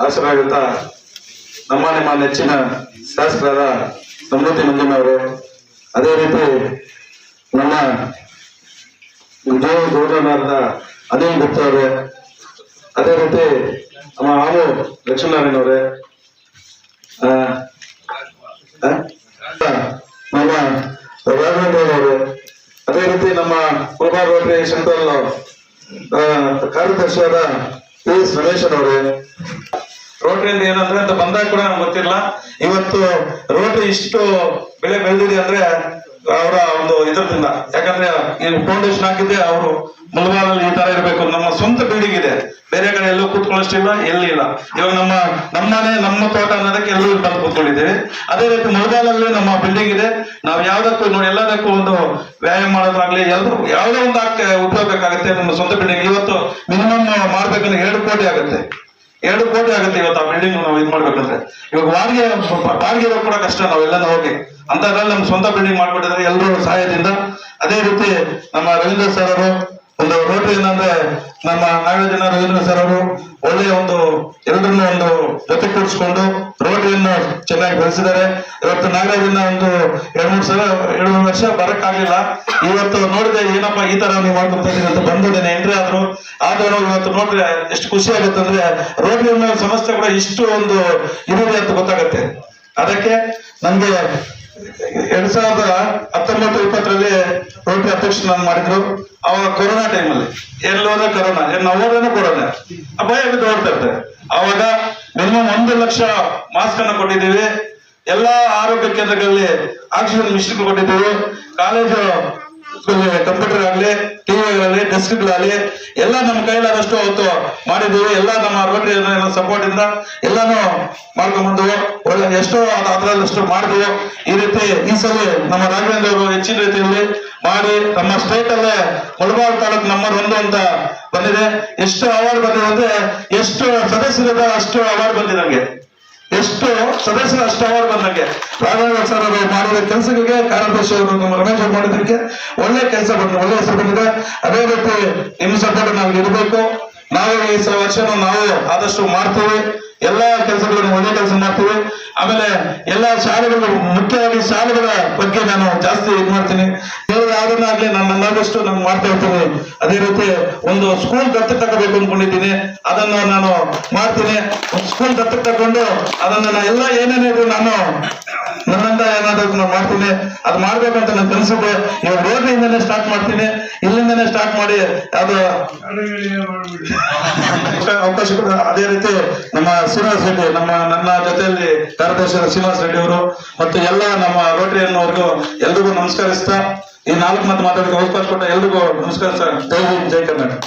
ಶಾಸಕರಾಗಿದ್ದ ನಿಮ್ಮ ನೆಚ್ಚಿನ ಶಾಸಕರಾದ ಸಮೃದ್ಧಿ ಮಂಜಮ್ಮವರು, ಅದೇ ರೀತಿ ನಮ್ಮ ಗೌರವನಾದ ಅನಿಲ್ ಗುಪ್ತಾ ಅವರೇ, ಅದೇ ರೀತಿ ನಮ್ಮ ಆರು ಲಕ್ಷ್ಮೀನಾರಾಯಣ ಅವರೇ, ನಮ್ಮ ರಾಘವೇಂದ್ರ ಅವರೇ, ಅದೇ ರೀತಿ ನಮ್ಮ ಪ್ರಭಾ ರೋಟರಿ ಸೆಂಟ್ರಲ್ ಕಾರ್ಯದರ್ಶಿಯಾದ ಪಿ ಎಸ್ ರಮೇಶನ್ ಅವರೇ. ರೋಟರಿಯಿಂದ ಏನಂದ್ರೆ ಅಂತ ಬಂದಾಗ ಕೂಡ ನಮ್ಗೆ ಗೊತ್ತಿಲ್ಲ. ಇವತ್ತು ರೋಟರಿ ಇಷ್ಟು ಬೆಳೆ ಬೆಳೆದಿದೆ ಅಂದ್ರೆ ಅವರ ಒಂದು ಇದರಿಂದ, ಯಾಕಂದ್ರೆ ಈ ಫೌಂಡೇಶನ್ ಹಾಕಿದ್ದೆ ಅವರು ಮುಳಬಾಗಲಲ್ಲಿ ಈ ತರ ಇರಬೇಕು. ನಮ್ಮ ಸ್ವಂತ ಬಿಲ್ಡಿಂಗ್ ಇದೆ, ಬೇರೆ ಕಡೆ ಎಲ್ಲೂ ಕೂತ್ಕೊಳ್ಳೋಷ್ಟಿಲ್ಲ, ಎಲ್ಲಿ ಇಲ್ಲ. ಇವಾಗ ನಮ್ಮನೆ ನಮ್ಮ ತೋಟ ಅನ್ನೋದಕ್ಕೆ ಎಲ್ಲರೂ ಬಂದು ಕೂತ್ಕೊಂಡಿದ್ದೇವೆ. ಅದೇ ರೀತಿ ಮುಳಬಾಗಲಲ್ಲಿ ನಮ್ಮ ಬಿಲ್ಡಿಂಗ್ ಇದೆ. ನಾವು ಯಾವ್ದಕ್ಕೂ ನೋಡಿ ಎಲ್ಲದಕ್ಕೂ ಒಂದು ವ್ಯಾಯಾಮ ಮಾಡೋದಾಗ್ಲಿ ಎಲ್ಲರೂ ಯಾವುದೋ ಒಂದು ಉಪಯೋಗ ಬೇಕಾಗುತ್ತೆ. ನಮ್ಮ ಸ್ವಂತ ಬಿಲ್ಡಿಂಗ್ ಇವತ್ತು ಮಿನಿಮಮ್ ಮಾಡ್ಬೇಕಂದ್ರೆ 2 ಕೋಟಿ ಆಗುತ್ತೆ. 2 ಕೋಟಿ ಆಗುತ್ತೆ ಇವತ್ತು ಆ ಬಿಲ್ಡಿಂಗ್ ನಾವು ಇದು ಮಾಡ್ಬೇಕಂದ್ರೆ. ಇವಾಗ ಬಾಡಿಗೆ ಕೂಡ ಕಷ್ಟ. ನಾವೆಲ್ಲ ಹೋಗಿ ಅಂತದ್ರಲ್ಲಿ ನಮ್ಮ ಸ್ವಂತ ಬಿಲ್ಡಿಂಗ್ ಮಾಡ್ಬಿಟ್ಟಿದ್ರೆ ಎಲ್ಲರೂ ಸಹಾಯದಿಂದ. ಅದೇ ರೀತಿ ನಮ್ಮ ರವೀಂದ್ರ ಸರ್ ಅವರು ಒಂದು ರೋಟರಿ ಏನಂದ್ರೆ ನಮ್ಮ ನಾಗರಾಜನ ರವೀಂದ್ರ ಸರ್ ಅವರು ಒಳ್ಳೆಯ ಒಂದು ಎಲ್ಲರನ್ನು ಒಂದು ಜೊತೆ ಕೂಡಿಸ್ಕೊಂಡು ರೋಟರಿಯನ್ನು ಚೆನ್ನಾಗಿ ಬೆಳೆಸಿದ್ದಾರೆ. ಇವತ್ತು ನಾಗರಾಜನ ಒಂದು 2-3 ವರ್ಷ ಬರಕ್ಕಾಗ್ಲಿಲ್ಲ. ಇವತ್ತು ನೋಡಿದೆ ಏನಪ್ಪಾ ಈ ತರ ನೀವು ಮಾಡ್ಕೊಂತ ಇದೀನಿ ಅಂತ ಬಂದಿದ್ದೇನೆ ಎಂಟ್ರಿ ಆದ್ರೂ ಇವತ್ತು ನೋಡ್ರೆ ಎಷ್ಟು ಖುಷಿ ಆಗುತ್ತೆ ಅಂದ್ರೆ ರೋಟರಿ ಅನ್ನೋ ಸಂಸ್ಥೆ ಕೂಡ ಇಷ್ಟು ಒಂದು ಇರುವೆ ಅಂತ ಗೊತ್ತಾಗತ್ತೆ. ಅದಕ್ಕೆ ನಮ್ಗೆ 2019-20 ರೋಟರಿ ಅಧ್ಯಕ್ಷ ನಾನು ಮಾಡಿದ್ರು. ಅವಾಗ ಕೊರೋನಾ ಟೈಮಲ್ಲಿ ಎಲ್ಲೋದ ಕೊರೋನಾ, ನಾವು ಹೋದ್ರೇನೆ ಕೊರೋನಾ ಭಯ ಬಿದ್ದು ಓಡ್ತಾ ಇರ್ತಾರೆ. ಅವಾಗ ಮಿನಿಮಮ್ 1 ಲಕ್ಷ ಮಾಸ್ಕ್ ಅನ್ನು ಕೊಟ್ಟಿದ್ದೀವಿ. ಎಲ್ಲಾ ಆರೋಗ್ಯ ಕೇಂದ್ರಗಳಲ್ಲಿ ಆಕ್ಸಿಜನ್ ಮಿಷನ್ ಕೊಟ್ಟಿದ್ದೀವಿ. ಕಾಲೇಜು ಕಂಪ್ಯೂಟರ್ ಆಗಲಿ, ಟಿವಿ ಆಗಲಿ, ಡೆಸ್ಕ್ಗಳಾಗಲಿ ಎಲ್ಲ ನಮ್ಮ ಕೈಲಾದಷ್ಟು ಅವತ್ತು ಮಾಡಿದ್ದೀವಿ. ಎಲ್ಲ ನಮ್ಮ ರೋಟರಿ ಸಪೋರ್ಟ್ ಇಂದ ಎಲ್ಲಾನು ಮಾಡ್ಕೊಂಡ್ಬಂದು ಒಳ್ಳೆ ಎಷ್ಟೋ ಅದರಲ್ಲಷ್ಟು ಮಾಡಿದ್ವು. ಈ ರೀತಿ ಈ ಸಲ ನಮ್ಮ ರಾಘವೇಂದ್ರ ಅವರು ಹೆಚ್ಚಿನ ರೀತಿಯಲ್ಲಿ ಮಾಡಿ ನಮ್ಮ ಸ್ಟೇಟ್ ಅಲ್ಲೇ ಮುಳಬಾಗ ತಾಲೂಕು ನಂಬರ್ 1 ಅಂತ ಬಂದಿದೆ. ಎಷ್ಟು ಅವಾರ್ಡ್ ಬಂದಿದೆ ಅಂದ್ರೆ ಎಷ್ಟು ಸದಸ್ಯರಿದ ಅಷ್ಟು ಅವಾರ್ಡ್ ಬಂದಿದೆ ನಂಗೆ, ಎಷ್ಟು ಸದಸ್ಯರು ಅಷ್ಟು ಅವಾರ್ಡ್ ಬಂದಂಗೆ. ರಾಘವೇಂದ್ರ ಸರ್ ಅವರು ಮಾಡಿದ ಕೆಲಸಗಳಿಗೆ ಕಾರ್ಯದರ್ಶಿ ಅವರು ನಮ್ಮ ರಮೇಶ್ ಅವರು ಮಾಡಿದ್ದಕ್ಕೆ ಒಳ್ಳೆ ಕೆಲಸ ಬಂದಿದೆ, ಒಳ್ಳೆ ಹೆಸರು ಬಂದಿದೆ. ಅದೇ ರೀತಿ ನಿಮ್ಮ ಸಪೋರ್ಟ್ ನಮ್ಗೆ ಇರಬೇಕು. ನಾವು ಈ ವರ್ಷನೂ ನಾವು ಆದಷ್ಟು ಮಾಡ್ತೀವಿ. ಎಲ್ಲಾ ಕೆಲಸಗಳನ್ನು ಒಳ್ಳೆ ಕೆಲಸ ಮಾಡ್ತೀವಿ. ಆಮೇಲೆ ಎಲ್ಲಾ ಶಾಲೆಗಳು, ಮುಖ್ಯವಾಗಿ ಶಾಲೆಗಳ ಬಗ್ಗೆ ನಾನು ಜಾಸ್ತಿ ಇದು ಮಾಡ್ತೀನಿ. ಯಾವ್ದನ್ನಾಗ್ಲಿ ನನ್ನಷ್ಟು ನಾನು ಮಾಡ್ತಾ ಇರ್ತೀನಿ. ಅದೇ ರೀತಿ ಒಂದು ಸ್ಕೂಲ್ ದತ್ತಕ್ಕೆ ತಗೋಬೇಕು ಅನ್ಕೊಂಡಿದ್ದೀನಿ, ಅದನ್ನು ನಾನು ಮಾಡ್ತೀನಿ. ಒಂದು ಸ್ಕೂಲ್ ದತ್ತಕ್ಕೆ ತಗೊಂಡು ಅದನ್ನ ಎಲ್ಲ ಏನೇನಿದ್ರು ನಾನು ನನ್ನಿಂದ ಏನಾದ್ರು ನಾನು ಮಾಡ್ತೀನಿ. ಅದು ಮಾಡ್ಬೇಕಂತ ನನ್ ಕನಸಿದೆ. ಇವಾಗ ರೋಡ್ನಿಂದನೇ ಸ್ಟಾರ್ಟ್ ಮಾಡ್ತೀನಿ, ಇಲ್ಲಿಂದನೇ ಸ್ಟಾರ್ಟ್ ಮಾಡಿ ಅದು ಅವಕಾಶ ಕೂಡ. ಅದೇ ರೀತಿ ನಮ್ಮ ಶ್ರೀನಿವಾಸ್ ರೆಡ್ಡಿ, ನನ್ನ ಜೊತೆಯಲ್ಲಿ ಕಾರ್ಯದರ್ಶಿ ಶ್ರೀನಿವಾಸ್ ರೆಡ್ಡಿ ಅವರು ಮತ್ತು ಎಲ್ಲ ನಮ್ಮ ರೋಟರಿ ಅನ್ನೋರ್ಗೂ ಎಲ್ರಿಗೂ ನಮಸ್ಕರಿಸ್ತಾ ಈ 4 ಮಾತು ಮಾತಾಡೋಕೆ ಅವಕಾಶ ಕೊಟ್ಟ ಎಲ್ರಿಗೂ ನಮಸ್ಕಾರ ಸರ್. ಜೈ ಹಿಂದ್, ಜೈ ಕರ್ನಾಟಕ.